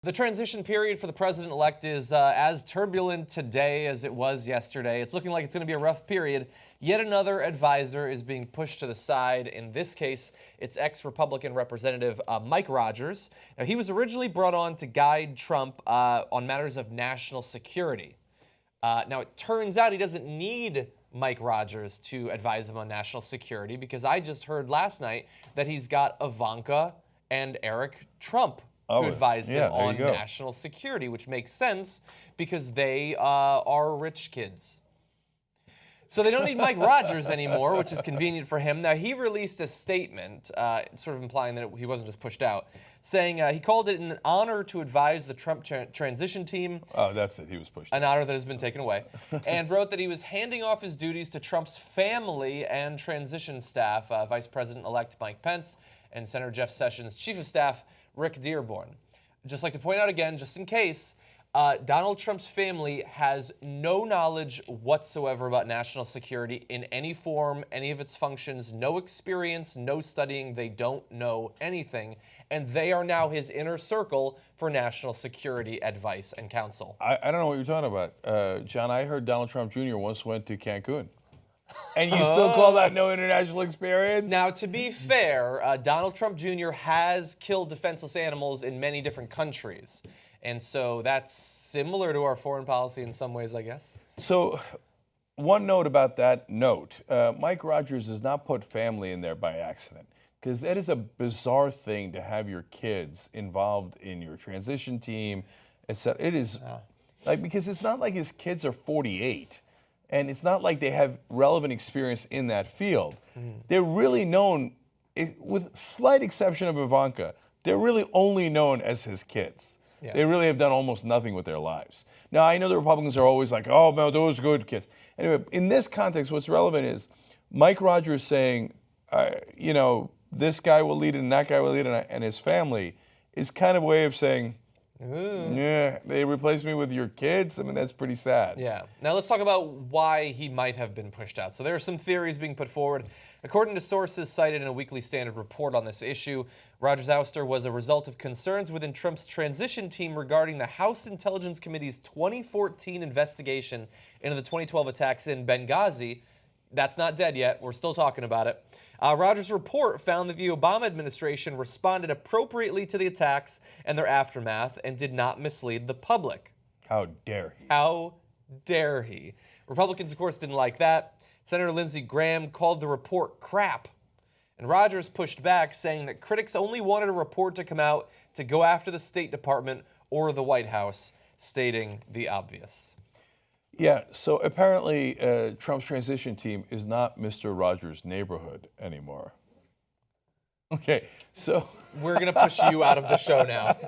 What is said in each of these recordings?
The transition period for the president-elect is as turbulent today as it was yesterday. It's looking like it's going to be a rough period. Yet another advisor is being pushed to the side. In this case, it's ex-Republican Representative Mike Rogers. Now, he was originally brought on to guide Trump on matters of national security. Now, it turns out he doesn't need Mike Rogers to advise him on national security, because I just heard last night that he's got Ivanka and Eric Trump to advise him on national security, which makes sense because they are rich kids. So they don't need Mike Rogers anymore, which is convenient for him. Now, he released a statement, sort of implying that he wasn't just pushed out, saying he called it an honor to advise the Trump transition team. Oh, that's it. He was pushed out. An honor that has been taken away. And wrote that he was handing off his duties to Trump's family and transition staff, Vice President-elect Mike Pence and Senator Jeff Sessions' Chief of Staff, Rick Dearborn. Just like to point out again, just in case, Donald Trump's family has no knowledge whatsoever about national security in any form, any of its functions, no experience, no studying. They don't know anything. And they are now his inner circle for national security advice and counsel. I don't know what you're talking about. John, I heard Donald Trump Jr. once went to Cancun. And you still call that no international experience? Now, to be fair, Donald Trump Jr. has killed defenseless animals in many different countries. And so that's similar to our foreign policy in some ways, I guess. So one note about that note, Mike Rogers does not put family in there by accident, because that is a bizarre thing to have your kids involved in your transition team, etc. It is, like, because it's not like his kids are 48. And it's not like they have relevant experience in that field. They're really known, with slight exception of Ivanka, they're really only known as his kids. Yeah. They really have done almost nothing with their lives. Now, I know the Republicans are always like, oh, no, those good kids. Anyway, in this context, what's relevant is Mike Rogers saying, you know, this guy will lead it and that guy will lead it, and his family is kind of a way of saying, yeah, they replaced me with your kids. I mean, that's pretty sad. Yeah. Now let's talk about why he might have been pushed out. So there are some theories being put forward. According to sources cited in a Weekly Standard report on this issue, Rogers' ouster was a result of concerns within Trump's transition team regarding the House Intelligence Committee's 2014 investigation into the 2012 attacks in Benghazi. That's not dead yet. We're still talking about it. Rogers' report found that the Obama administration responded appropriately to the attacks and their aftermath and did not mislead the public. How dare he? How dare he? Republicans, of course, didn't like that. Senator Lindsey Graham called the report crap. And Rogers pushed back, saying that critics only wanted a report to come out to go after the State Department or the White House, stating the obvious. Yeah, so apparently Trump's transition team is not Mr. Rogers' neighborhood anymore. Okay, so... We're going to push you out of the show now.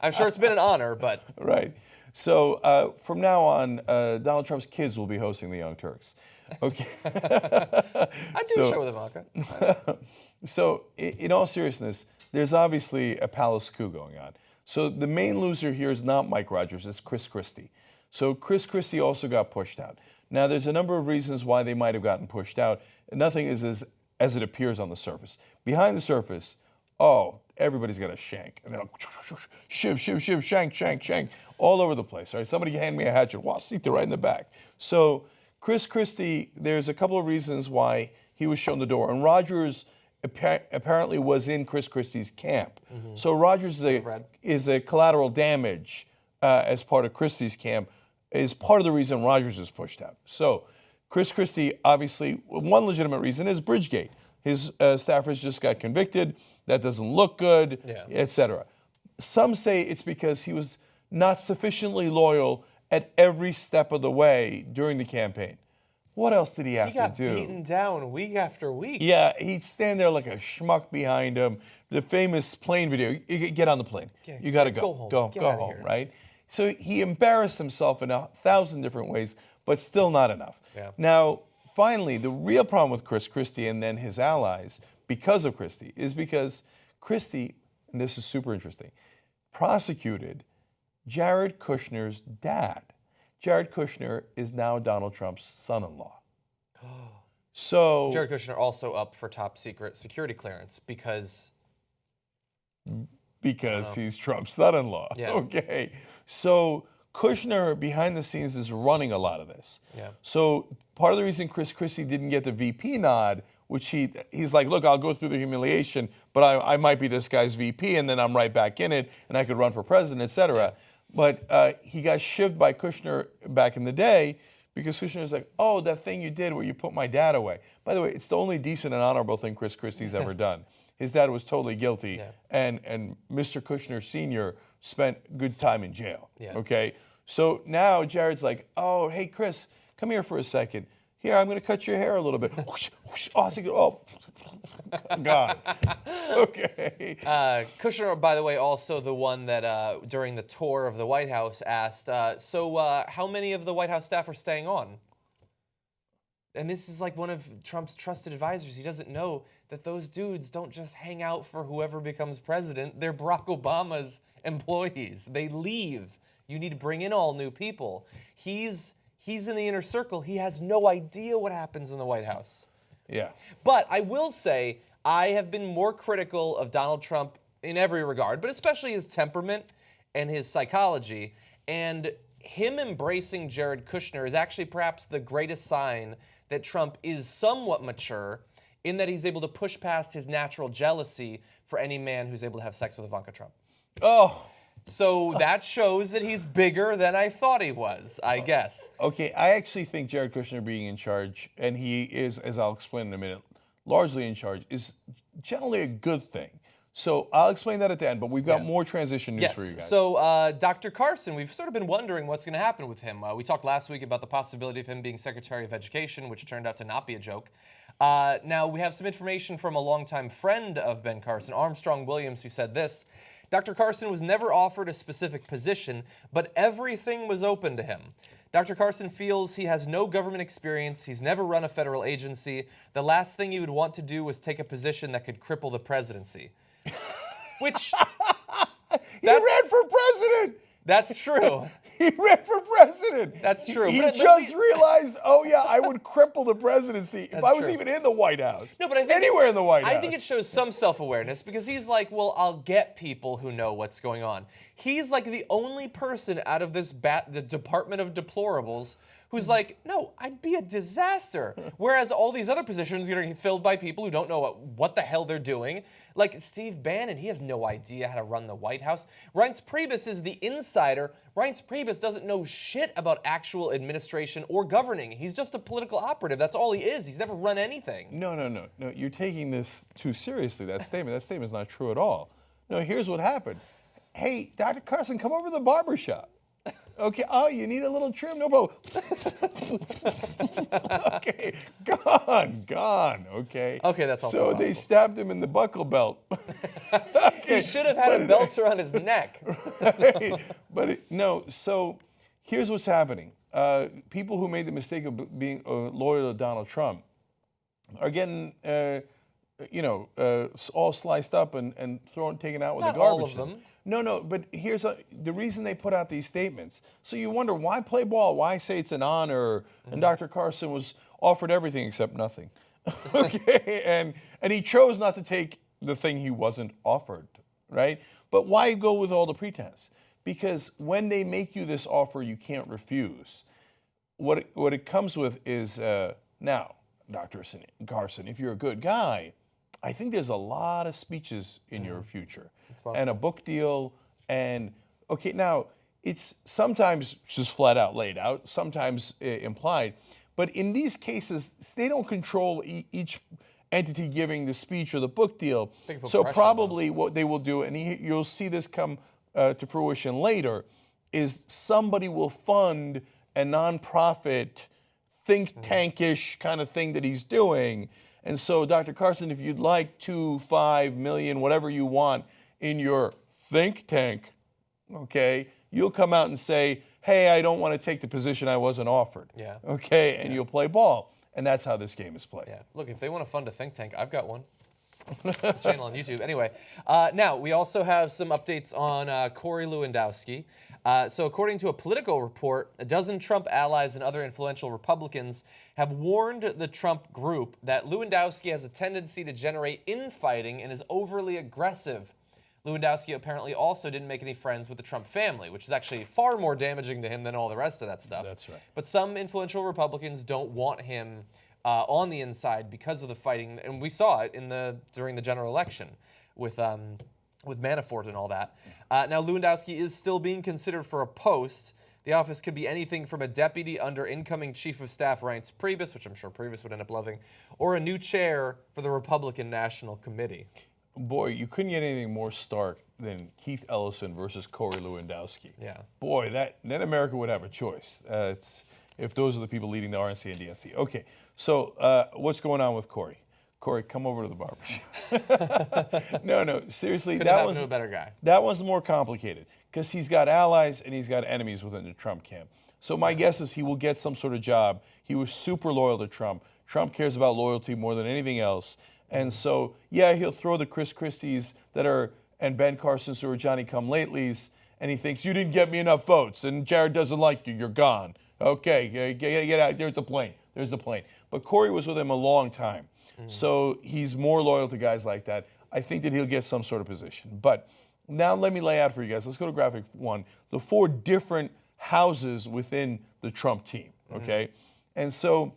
I'm sure it's been an honor, but... Right. So from now on, Donald Trump's kids will be hosting the Young Turks. Okay. I do a show with Ivanka. So in all seriousness, there's obviously a palace coup going on. So the main loser here is not Mike Rogers, it's Chris Christie. So Chris Christie also got pushed out. Now, there's a number of reasons why they might have gotten pushed out. Nothing is as it appears on the surface. Behind the surface, everybody's got a shank. And they're like, shiv, shank, all over the place. All right, somebody hand me a hatchet. They're right in the back. So Chris Christie, there's a couple of reasons why he was shown the door. And Rogers apparently was in Chris Christie's camp. So Rogers is a collateral damage as part of Christie's camp, is part of the reason Rogers is pushed out. So Chris Christie, obviously, one legitimate reason is Bridgegate. His staffers just got convicted. That doesn't look good, etc. Some say it's because he was not sufficiently loyal at every step of the way during the campaign. What else did he have to do? He got beaten down week after week. Yeah, he'd stand there like a schmuck behind him. The famous plane video, you get on the plane. You got to go. Go home, right? So he embarrassed himself in 1,000 different ways, but still not enough. Yeah. Now, finally, the real problem with Chris Christie and then his allies, because of Christie, is because Christie, and this is super interesting, prosecuted Jared Kushner's dad. Jared Kushner is now Donald Trump's son-in-law. So Jared Kushner also up for top secret security clearance because because he's Trump's son-in-law. Yeah. Okay. So Kushner behind the scenes is running a lot of this. Yeah. So part of the reason Chris Christie didn't get the VP nod, which he's like, look, I'll go through the humiliation, but I might be this guy's VP, and then I'm right back in it, and I could run for president, et cetera. But he got shivved by Kushner back in the day because Kushner was like, oh, that thing you did where you put my dad away. By the way, it's the only decent and honorable thing Chris Christie's ever done. His dad was totally guilty, and Mr. Kushner Sr. spent good time in jail. Okay? So now Jared's like, oh, hey, Chris, come here for a second. Here, I'm going to cut your hair a little bit. Whoosh, whoosh. Oh, it's good. Oh, God. Okay. Kushner, by the way, also the one that during the tour of the White House asked, so how many of the White House staff are staying on? And this is like one of Trump's trusted advisors. He doesn't know that those dudes don't just hang out for whoever becomes president. They're Barack Obama's employees. They leave. You need to bring in all new people. He's in the inner circle. He has no idea what happens in the White House. Yeah. But I will say I have been more critical of Donald Trump in every regard, but especially his temperament and his psychology. And him embracing Jared Kushner is actually perhaps the greatest sign that Trump is somewhat mature in that he's able to push past his natural jealousy for any man who's able to have sex with Ivanka Trump. Oh. So that shows that he's bigger than I thought he was, I guess. Okay, I actually think Jared Kushner being in charge, and he is, as I'll explain in a minute, largely in charge, is generally a good thing. So I'll explain that at the end, but we've got more transition news for you guys. So Dr. Carson, we've sort of been wondering what's going to happen with him. We talked last week about the possibility of him being Secretary of Education, which turned out to not be a joke. Now, we have some information from a longtime friend of Ben Carson, Armstrong Williams, who said this. Dr. Carson was never offered a specific position, but everything was open to him. Dr. Carson feels he has no government experience. He's never run a federal agency. The last thing he would want to do was take a position that could cripple the presidency. Which... He ran for president! That's true. He ran for president. That's true. He just realized, oh yeah, I would cripple the presidency if I was even in the White House. No, but I think anywhere in the White House. I think it shows some self-awareness because he's like, well, I'll get people who know what's going on. He's like the only person out of this the Department of Deplorables who's like, no, I'd be a disaster. Whereas all these other positions are getting filled by people who don't know what the hell they're doing. Like Steve Bannon, he has no idea how to run the White House. Reince Priebus is the insider. Reince Priebus doesn't know shit about actual administration or governing. He's just a political operative. That's all he is. He's never run anything. No. You're taking this too seriously, that statement. That statement is not true at all. No, here's what happened. Hey, Dr. Carson, come over to the barber shop. Okay, oh, you need a little trim? No problem. Okay, gone, okay. Okay, that's also So possible. they stabbed him in the buckle belt. Okay, he should have had a belt around his neck. Right? No, so here's what's happening. People who made the mistake of being loyal to Donald Trump are getting, all sliced up and taken out with Not the garbage. all of them. No, but here's the reason they put out these statements. So you wonder, why play ball? Why say it's an honor? And Dr. Carson was offered everything except nothing. Okay, and he chose not to take the thing he wasn't offered, right? But why go with all the pretense? Because when they make you this offer, you can't refuse. What it comes with is, now, Dr. Carson, if you're a good guy, I think there's a lot of speeches in your future and a book deal. And okay, now it's sometimes just flat out laid out, sometimes implied. But in these cases, they don't control each entity giving the speech or the book deal. So probably what they will do, and you'll see this come to fruition later, is somebody will fund a nonprofit think tankish kind of thing that he's doing. And so, Dr. Carson, if you'd like 2, 5 million, whatever you want in your think tank, okay, you'll come out and say, hey, I don't want to take the position I wasn't offered. Yeah. Okay, and you'll play ball. And that's how this game is played. Yeah. Look, if they want to fund a think tank, I've got one. Channel on YouTube. Anyway, now we also have some updates on Corey Lewandowski. So according to a Politico report, a dozen Trump allies and other influential Republicans have warned the Trump group that Lewandowski has a tendency to generate infighting and is overly aggressive. Lewandowski apparently also didn't make any friends with the Trump family, which is actually far more damaging to him than all the rest of that stuff. That's right. But some influential Republicans don't want him on the inside because of the fighting, and we saw it during the general election with Manafort and all that. Now Lewandowski is still being considered for a post. The office could be anything from a deputy under incoming chief of staff Reince Priebus, which I'm sure Priebus would end up loving, or a new chair for the Republican National Committee. Boy, you couldn't get anything more stark than Keith Ellison versus Corey Lewandowski. Yeah. Boy, then America would have a choice. If those are the people leading the RNC and DNC. Okay, so what's going on with Corey? Corey, come over to the barbershop. No, seriously, that was a better guy. That one's more complicated because he's got allies and he's got enemies within the Trump camp. So my guess is he will get some sort of job. He was super loyal to Trump. Trump cares about loyalty more than anything else. And so, yeah, he'll throw the Chris Christies and Ben Carsons who are Johnny-come-latelys, and he thinks, you didn't get me enough votes, and Jared doesn't like you, you're gone. Okay, get out, there's the plane. But Corey was with him a long time, so he's more loyal to guys like that. I think that he'll get some sort of position. But now let me lay out for you guys. Let's go to graphic 1, the 4 different houses within the Trump team, okay? And so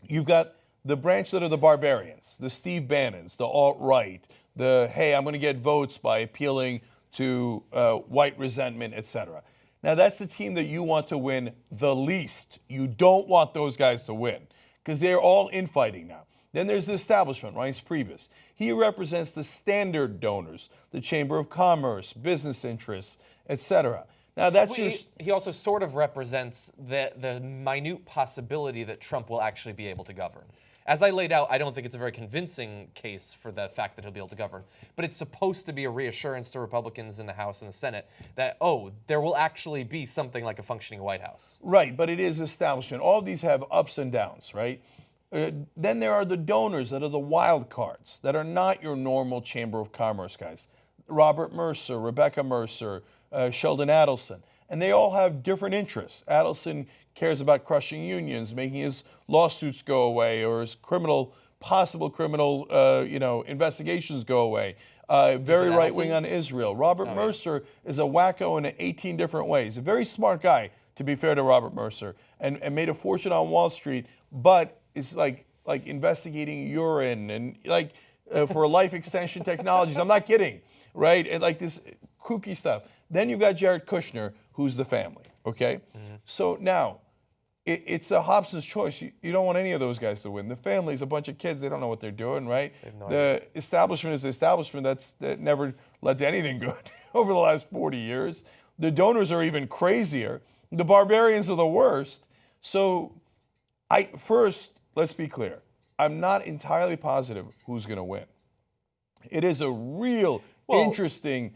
you've got the branch that are the barbarians, the Steve Bannons, the alt-right, hey, I'm going to get votes by appealing to white resentment, etc. Now, that's the team that you want to win the least. You don't want those guys to win because they're all infighting now. Then there's the establishment, Reince Priebus. He represents the standard donors, the Chamber of Commerce, business interests, etc. Now, he also sort of represents the minute possibility that Trump will actually be able to govern. As I laid out, I don't think it's a very convincing case for the fact that he'll be able to govern, but it's supposed to be a reassurance to Republicans in the House and the Senate that, there will actually be something like a functioning White House. Right, but it is establishment. All of these have ups and downs, right? Then there are the donors that are the wild cards, that are not your normal Chamber of Commerce guys. Robert Mercer, Rebecca Mercer, Sheldon Adelson. And they all have different interests. Adelson cares about crushing unions, making his lawsuits go away, or his possible criminal investigations go away. Very right-wing on Israel. Robert Mercer is a wacko in 18 different ways. A very smart guy, to be fair to Robert Mercer, and made a fortune on Wall Street, but it's like investigating urine and for life extension technologies. I'm not kidding, right? And like this kooky stuff. Then you've got Jared Kushner, who's the family, okay? So now, it's a Hobson's choice. You don't want any of those guys to win. The family's a bunch of kids. They don't know what they're doing, right? The establishment is the establishment that never led to anything good over the last 40 years. The donors are even crazier. The barbarians are the worst. So first, let's be clear. I'm not entirely positive who's going to win. It is a real interesting,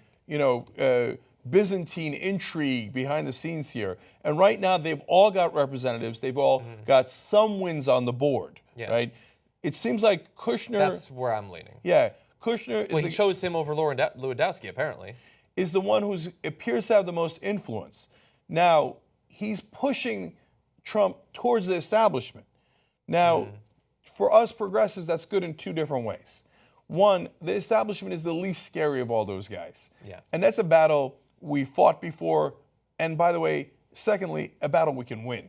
Byzantine intrigue behind the scenes here. And right now, they've all got representatives. They've all got some wins on the board, right? It seems like Kushner... That's where I'm leaning. Yeah. Kushner he chose him over Lewandowski, apparently. Is the one who appears to have the most influence. Now, he's pushing Trump towards the establishment. Now, for us progressives, that's good in 2 different ways. One, the establishment is the least scary of all those guys. Yeah. And that's a battle we fought before. And by the way, secondly, a battle we can win.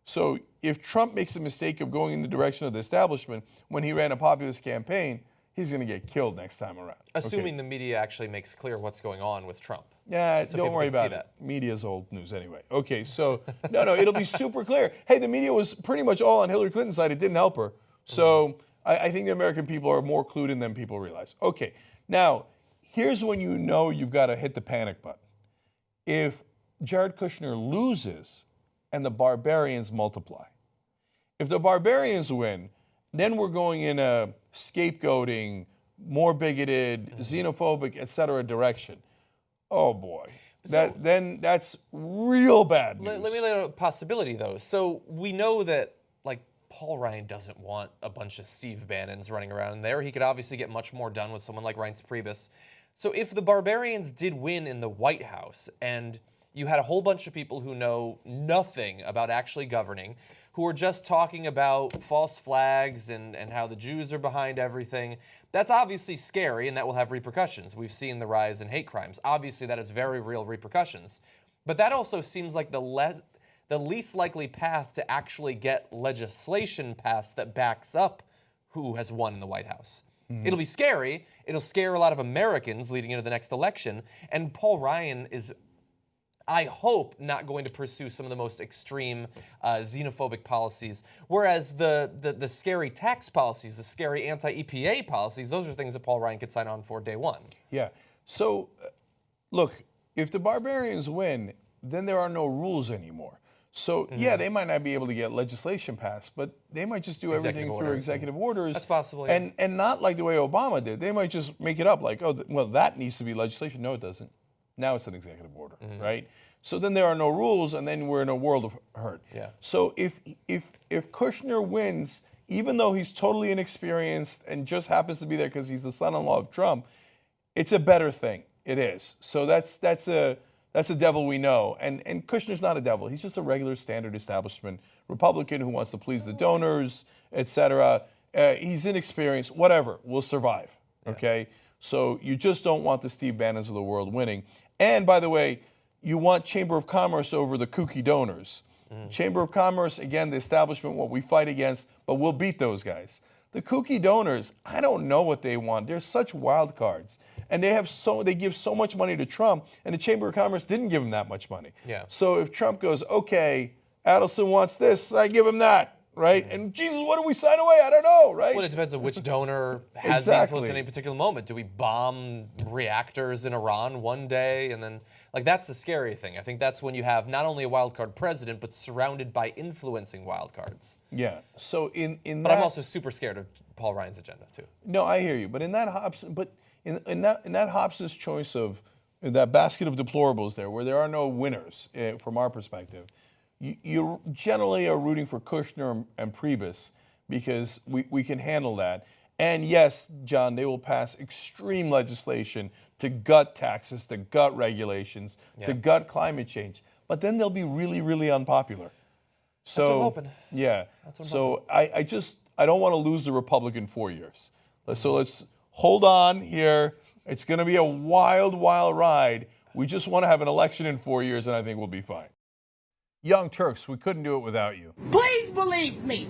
So if Trump makes a mistake of going in the direction of the establishment when he ran a populist campaign, he's going to get killed next time around. Assuming the media actually makes clear what's going on with Trump. Yeah, so don't worry about it. Media's old news anyway. Okay, so, no, it'll be super clear. Hey, the media was pretty much all on Hillary Clinton's side. It didn't help her. So I think the American people are more clued in than people realize. Okay, now, here's when you know you've got to hit the panic button. If Jared Kushner loses and the barbarians multiply. If the barbarians win, then we're going in a scapegoating, more bigoted, xenophobic, et cetera direction. Oh boy. Then that's real bad news. Let me lay out a possibility though. So we know that Paul Ryan doesn't want a bunch of Steve Bannons running around in there. He could obviously get much more done with someone like Reince Priebus. So if the barbarians did win in the White House and you had a whole bunch of people who know nothing about actually governing, who are just talking about false flags and how the Jews are behind everything. That's obviously scary, and that will have repercussions. We've seen the rise in hate crimes. Obviously, that has very real repercussions. But that also seems like the least likely path to actually get legislation passed that backs up who has won in the White House. It'll be scary. It'll scare a lot of Americans leading into the next election. And Paul Ryan is, I hope, not going to pursue some of the most extreme xenophobic policies. Whereas the scary tax policies, the scary anti-EPA policies, those are things that Paul Ryan could sign on for day one. Yeah. So, look, if the barbarians win, then there are no rules anymore. So, yeah, they might not be able to get legislation passed, but they might just do everything through executive orders. That's possible, yeah. And not like the way Obama did. They might just make it up like, oh, well, that needs to be legislation. No, it doesn't. Now it's an executive order, right? So then there are no rules, and then we're in a world of hurt. Yeah. So if Kushner wins, even though he's totally inexperienced and just happens to be there because he's the son-in-law of Trump, it's a better thing. It is. So that's a devil we know. And Kushner's not a devil. He's just a regular standard establishment Republican who wants to please the donors, etc. He's inexperienced. Whatever. We'll survive. Okay? So you just don't want the Steve Bannons of the world winning. And by the way, you want Chamber of Commerce over the kooky donors. Chamber of Commerce, again, the establishment, what we fight against, but we'll beat those guys. The kooky donors, I don't know what they want. They're such wild cards. And they give so much money to Trump, and the Chamber of Commerce didn't give him that much money. Yeah. So if Trump goes, okay, Adelson wants this, I give him that, right? And Jesus, what do we sign away? I don't know, right? Well, it depends on which donor has the influence in any particular moment. Do we bomb reactors in Iran one day and then, like, that's the scary thing. I think that's when you have not only a wild card president, but surrounded by influencing wild cards. Yeah. So But I'm also super scared of Paul Ryan's agenda too. No, I hear you. But in that Hobson's choice of that basket of deplorables there, where there are no winners from our perspective, you generally are rooting for Kushner and Priebus because we can handle that. And yes, John, they will pass extreme legislation to gut taxes, to gut regulations, to gut climate change. But then they'll be really, really unpopular. So, that's what I'm hoping. Yeah. That's what I'm so hoping. I don't want to lose the Republican 4 years. So let's hold on here. It's going to be a wild, wild ride. We just want to have an election in 4 years, and I think we'll be fine. Young Turks, we couldn't do it without you. Please believe me.